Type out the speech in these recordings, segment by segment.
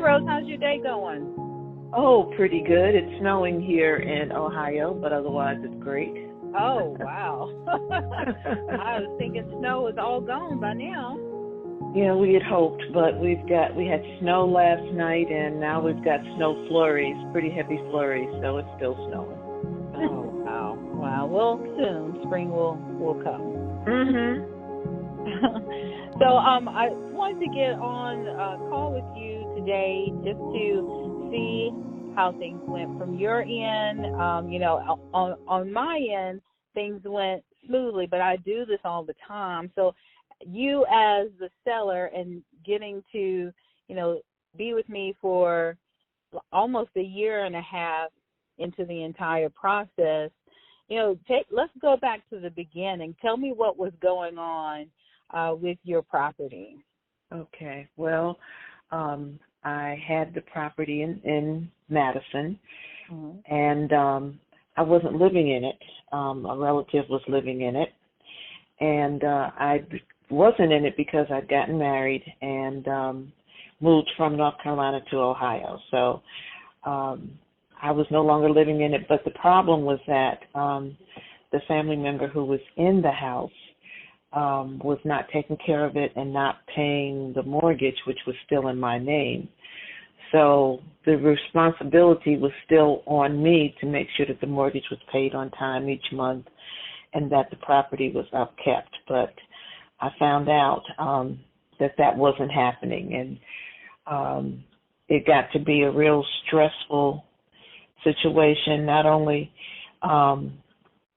Rose, how's your day going? Oh, pretty good. It's snowing here in Ohio, but otherwise it's great. Oh, wow. I was thinking snow is all gone by now. Yeah, we had hoped, but we had snow last night, and now we've got snow flurries, pretty heavy flurries, so it's still snowing. Oh, wow. Wow. Well, soon spring will come. Mhm. So, I wanted to get on a call with you today just to see how things went from your end. On my end, things went smoothly, but I do this all the time. So, you as the seller and getting to, be with me for almost a year and a half into the entire process, let's go back to the beginning. Tell me what was going on with your property. Okay. Well, I had the property in Madison, and I wasn't living in it. A relative was living in it, and I wasn't in it because I'd gotten married and moved from North Carolina to Ohio. So I was no longer living in it, but the problem was that the family member who was in the house was not taking care of it and not paying the mortgage, which was still in my name. So the responsibility was still on me to make sure that the mortgage was paid on time each month and that the property was upkept. But I found out that wasn't happening, and it got to be a real stressful situation, not only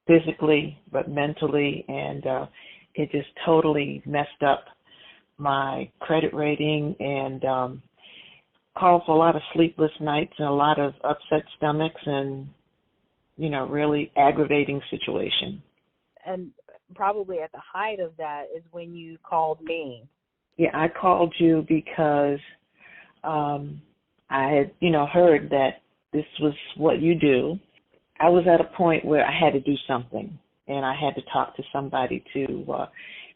physically but mentally, and it just totally messed up my credit rating and called for a lot of sleepless nights and a lot of upset stomachs and, really aggravating situation. And probably at the height of that is when you called me. Yeah, I called you because I had, heard that this was what you do. I was at a point where I had to do something, and I had to talk to somebody to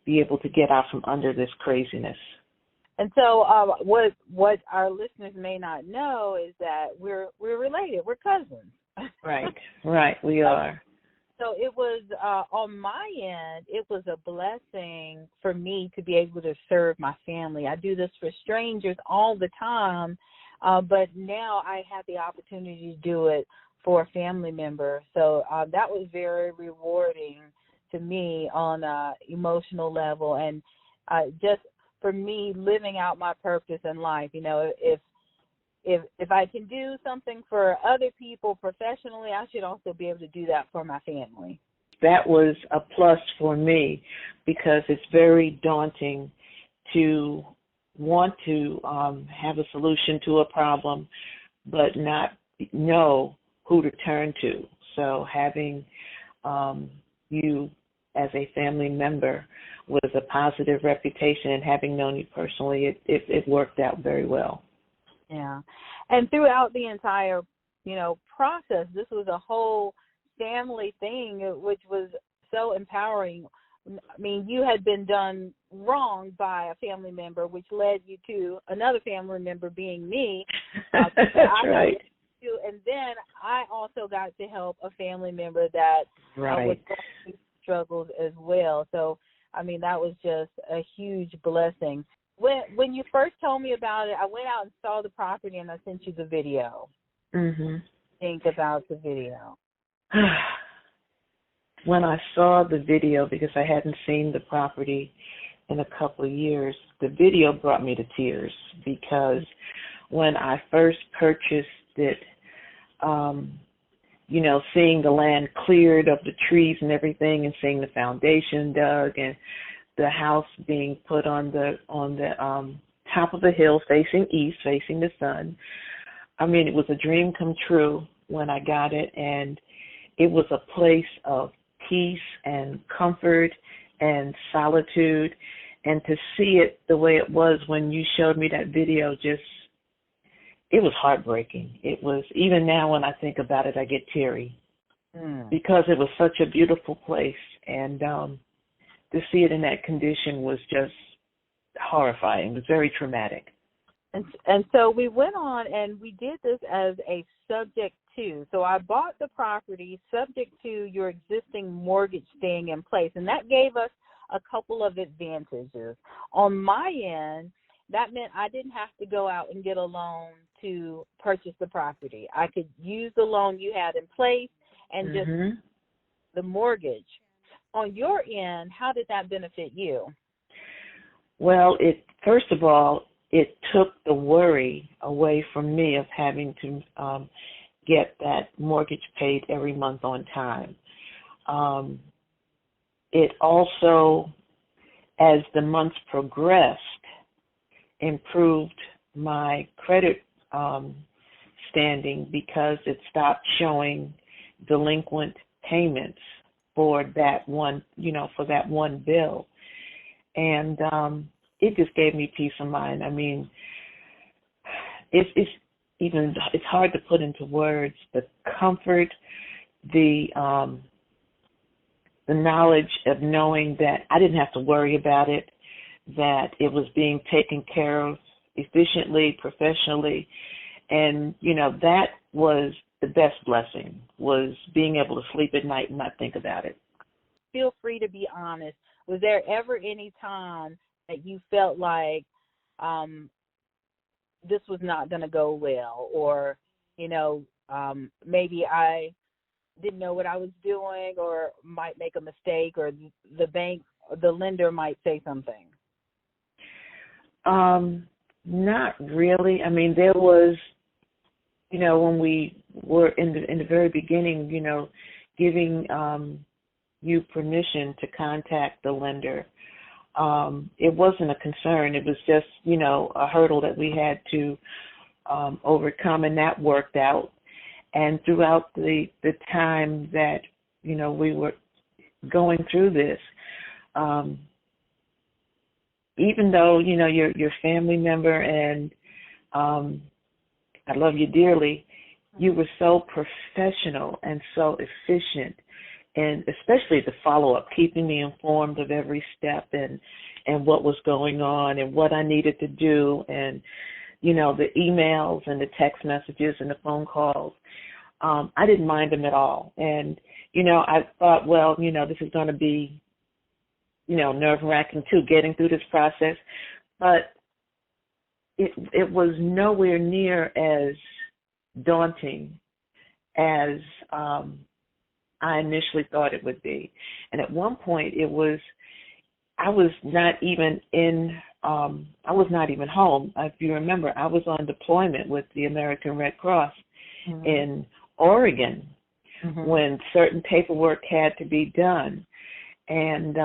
be able to get out from under this craziness. And so what our listeners may not know is that we're related. We're cousins. Right, we are. So it was, on my end, it was a blessing for me to be able to serve my family. I do this for strangers all the time, but now I have the opportunity to do it for a family member. So that was very rewarding to me on an emotional level, and just for me living out my purpose in life. If I can do something for other people professionally, I should also be able to do that for my family. That was a plus for me because it's very daunting to want to have a solution to a problem but not know who to turn to. So having you as a family member with a positive reputation and having known you personally, it worked out very well. Yeah. And throughout the entire, process, this was a whole family thing, which was so empowering. I mean, you had been done wrong by a family member, which led you to another family member being me. That's right. And then I also got to help a family member that was going through struggles as well. So, I mean, that was just a huge blessing. When you first told me about it, I went out and saw the property, and I sent you the video. Mm-hmm. Think about the video. When I saw the video, because I hadn't seen the property in a couple of years, the video brought me to tears because when I first purchased it, seeing the land cleared of the trees and everything and seeing the foundation dug and the house being put on the top of the hill facing east, facing the sun. I mean, it was a dream come true when I got it, and it was a place of peace and comfort and solitude. And to see it the way it was when you showed me that video, it was heartbreaking. It was, even now when I think about it, I get teary because it was such a beautiful place. And to see it in that condition was just horrifying. It was very traumatic. And so we went on and we did this as a subject to. So I bought the property subject to your existing mortgage staying in place. And that gave us a couple of advantages. On my end, that meant I didn't have to go out and get a loan to purchase the property. I could use the loan you had in place and just the mortgage. On your end, how did that benefit you? Well, first of all, it took the worry away from me of having to get that mortgage paid every month on time. It also, as the months progressed, improved my credit standing because it stopped showing delinquent payments for that one, for that one bill. And it just gave me peace of mind. I mean, it's hard to put into words the comfort, the knowledge of knowing that I didn't have to worry about it, that it was being taken care of efficiently, professionally. And, that was the best blessing, was being able to sleep at night and not think about it. Feel free to be honest. Was there ever any time that you felt like this was not going to go well, or, maybe I didn't know what I was doing or might make a mistake, or the bank, the lender might say something? Not really. I mean, there was, when we were in the very beginning, giving you permission to contact the lender. It wasn't a concern. It was just, a hurdle that we had to overcome, and that worked out. And throughout the time that, we were going through this, even though, your family member and I love you dearly, you were so professional and so efficient, and especially the follow-up, keeping me informed of every step and what was going on and what I needed to do, and, the emails and the text messages and the phone calls. I didn't mind them at all. And, I thought, well, this is going to be, nerve-wracking too, getting through this process. But it was nowhere near as daunting as I initially thought it would be. And at one point I was not even home. If you remember, I was on deployment with the American Red Cross in Oregon when certain paperwork had to be done. And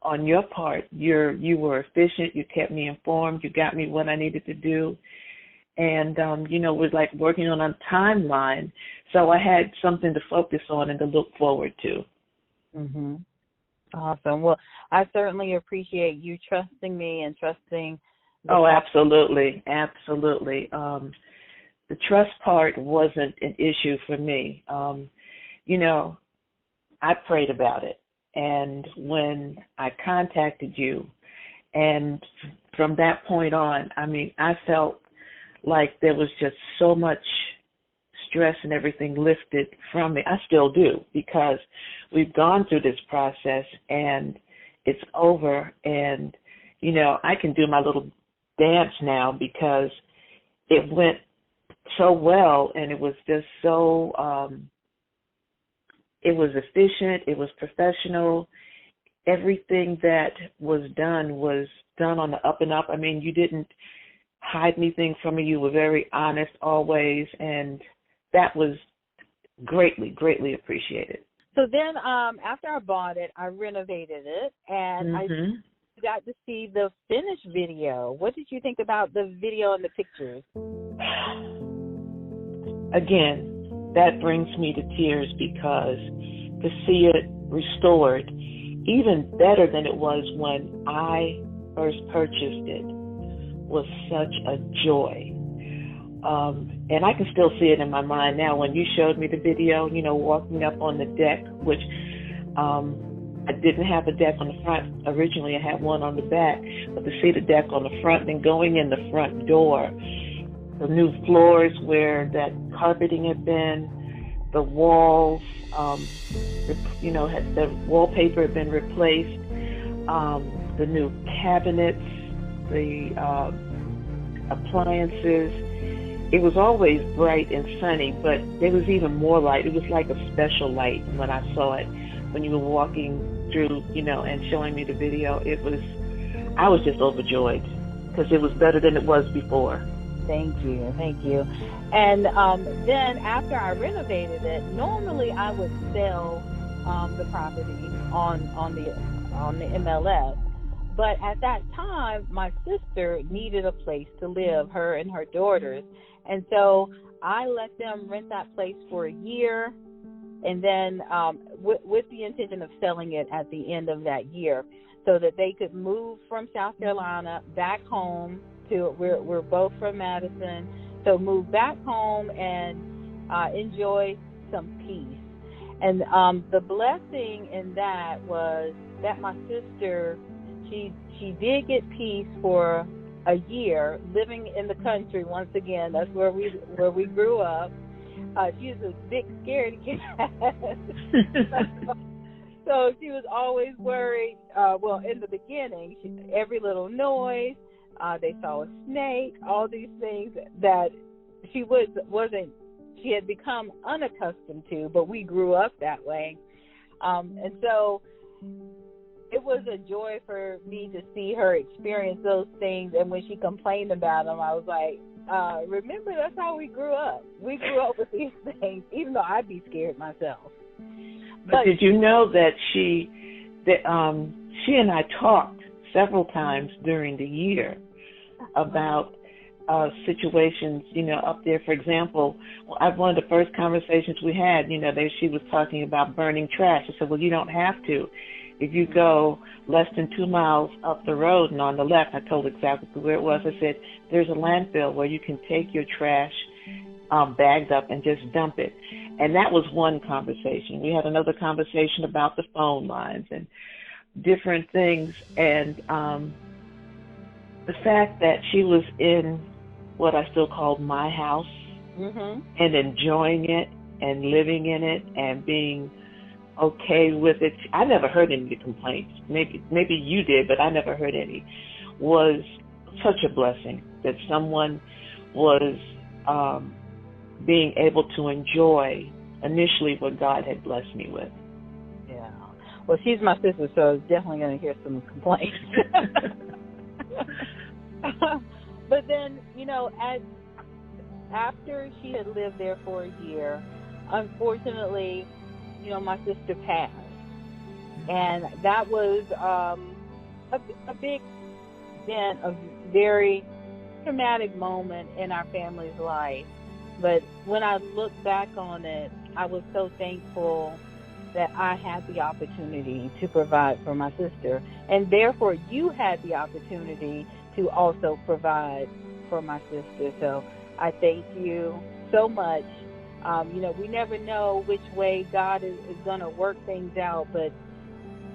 on your part, you were efficient. You kept me informed. You got me what I needed to do. And, it was like working on a timeline. So I had something to focus on and to look forward to. Awesome. Well, I certainly appreciate you trusting me and trusting. Oh, absolutely. Absolutely. The trust part wasn't an issue for me. I prayed about it. And when I contacted you, and from that point on, I mean, I felt like there was just so much stress and everything lifted from me. I still do, because we've gone through this process and it's over, and, I can do my little dance now because it went so well, and it was just so, it was efficient, it was professional. Everything that was done on the up and up. I mean, you didn't hide anything from me. You were very honest always, and that was greatly, greatly appreciated. So then after I bought it, I renovated it, and I got to see the finished video. What did you think about the video and the pictures? Again, that brings me to tears, because to see it restored, even better than it was when I first purchased it, was such a joy. And I can still see it in my mind now. When you showed me the video, walking up on the deck, which I didn't have a deck on the front. Originally, I had one on the back, but to see the deck on the front, then going in the front door, the new floors where that carpeting had been, the walls, the wallpaper had been replaced, the new cabinets, the appliances. It was always bright and sunny, but there was even more light. It was like a special light when I saw it, when you were walking through, and showing me the video. I was just overjoyed because it was better than it was before. Thank you. And then after I renovated it, normally I would sell the property on the MLS. But at that time, my sister needed a place to live, her and her daughters. And so I let them rent that place for a year, and then with the intention of selling it at the end of that year so that they could move from South Carolina back home to, we're both from Madison, so move back home and enjoy some peace. And the blessing in that was that my sister, she did get peace for a year living in the country. Once again, that's where we grew up. She was a big scaredy cat. So she was always worried. In the beginning, every little noise, they saw a snake, all these things that she she had become unaccustomed to, but we grew up that way. And so it was a joy for me to see her experience those things. And when she complained about them, I was like, remember, that's how we grew up. We grew up with these things, even though I'd be scared myself. But did you know that she and I talked several times during the year about situations, up there. For example, one of the first conversations we had, she was talking about burning trash. I said, well, you don't have to. If you go less than 2 miles up the road and on the left, I told exactly where it was. I said, there's a landfill where you can take your trash bagged up and just dump it. And that was one conversation. We had another conversation about the phone lines and different things. And the fact that she was in what I still called my house, and enjoying it and living in it and being okay with it. I never heard any complaints. Maybe you did, but I never heard any. Was such a blessing that someone was being able to enjoy initially what God had blessed me with. Yeah. Well, she's my sister, so I was definitely going to hear some complaints. But then, after she had lived there for a year, unfortunately, my sister passed. And that was a big event, a very traumatic moment in our family's life. But when I look back on it, I was so thankful that I had the opportunity to provide for my sister. And therefore, you had the opportunity to also provide for my sister. So I thank you so much. We never know which way God is going to work things out, but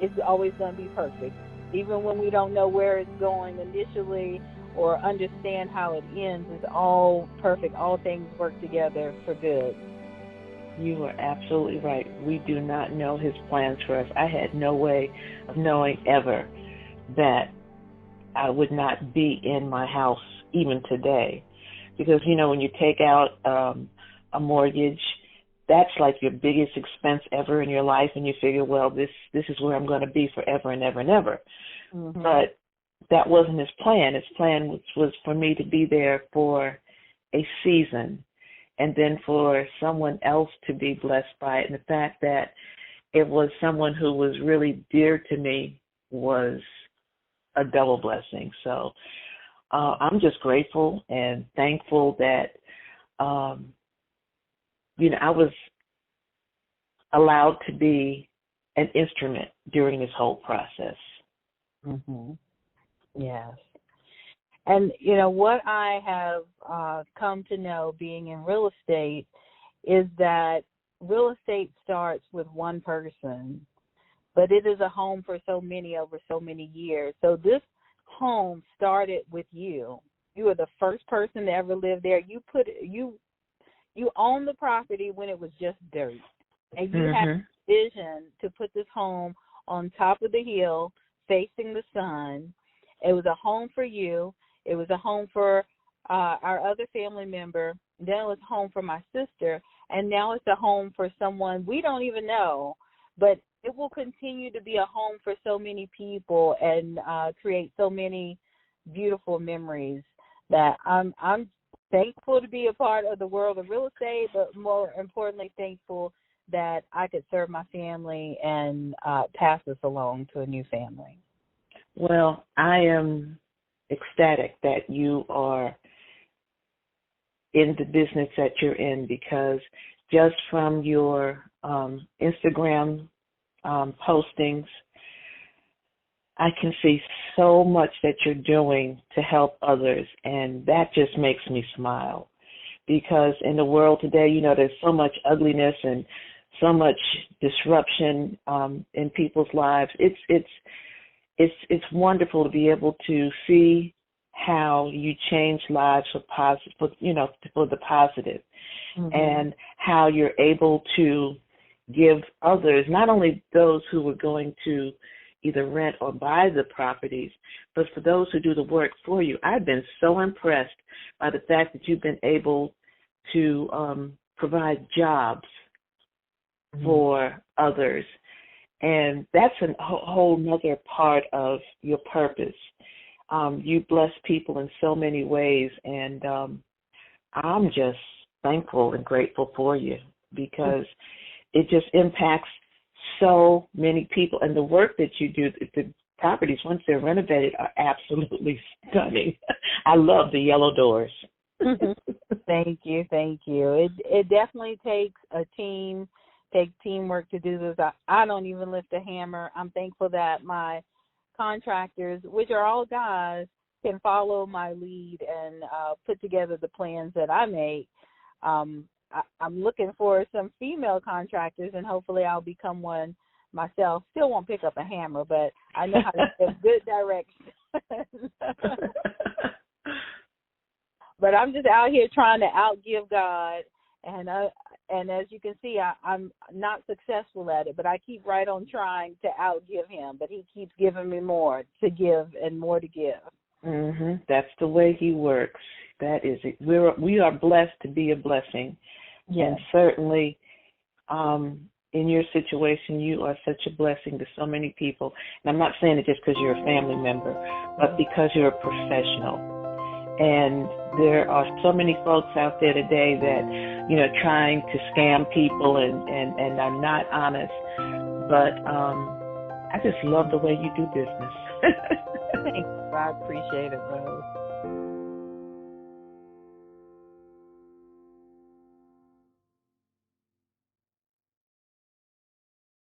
it's always going to be perfect. Even when we don't know where it's going initially or understand how it ends, it's all perfect. All things work together for good. You are absolutely right. We do not know his plans for us. I had no way of knowing ever that I would not be in my house even today. Because, when you take out a mortgage, that's like your biggest expense ever in your life, and you figure, well, this is where I'm going to be forever and ever and ever. Mm-hmm. But that wasn't his plan. His plan was for me to be there for a season, and then for someone else to be blessed by it. And the fact that it was someone who was really dear to me was a double blessing. So I'm just grateful and thankful that, I was allowed to be an instrument during this whole process. Mm-hmm. Yes. And, what I have come to know being in real estate is that real estate starts with one person, but it is a home for so many over so many years. So this home started with you. You were the first person to ever live there. You owned the property when it was just dirt, and you had a vision to put this home on top of the hill, facing the sun. It was a home for you. It was a home for our other family member. Then it was a home for my sister, and now it's a home for someone we don't even know, but it will continue to be a home for so many people and create so many beautiful memories that I'm thankful to be a part of the world of real estate, but more importantly, thankful that I could serve my family and pass this along to a new family. Well, I am ecstatic that you are in the business that you're in, because just from your Instagram postings, I can see so much that you're doing to help others, and that just makes me smile. Because in the world today, you know, there's so much ugliness and so much disruption in people's lives. It's wonderful to be able to see how you change lives for the positive, and how you're able to give others, not only those who are going to either rent or buy the properties, but for those who do the work for you. I've been so impressed by the fact that you've been able to provide jobs for others. And that's a whole nother part of your purpose. You bless people in so many ways, and I'm just thankful and grateful for you, because it just impacts so many people. And the work that you do, the properties, once they're renovated, are absolutely stunning. I love the yellow doors. Thank you. It definitely takes teamwork to do this. I don't even lift a hammer. I'm thankful that my contractors, which are all guys, can follow my lead and put together the plans that I make. I'm looking for some female contractors, and hopefully I'll become one myself. Still won't pick up a hammer, but I know how to give good direction. But I'm just out here trying to outgive God, and as you can see, I'm not successful at it, but I keep right on trying to outgive Him. But He keeps giving me more to give and more to give. That's the way He works. That is it. We are blessed to be a blessing. Yes. And certainly in your situation, you are such a blessing to so many people. And I'm not saying it just because you're a family member, but because you're a professional. And there are so many folks out there today that, you know, trying to scam people and are not honest. But I just love the way you do business. Thanks. I appreciate it, Rose.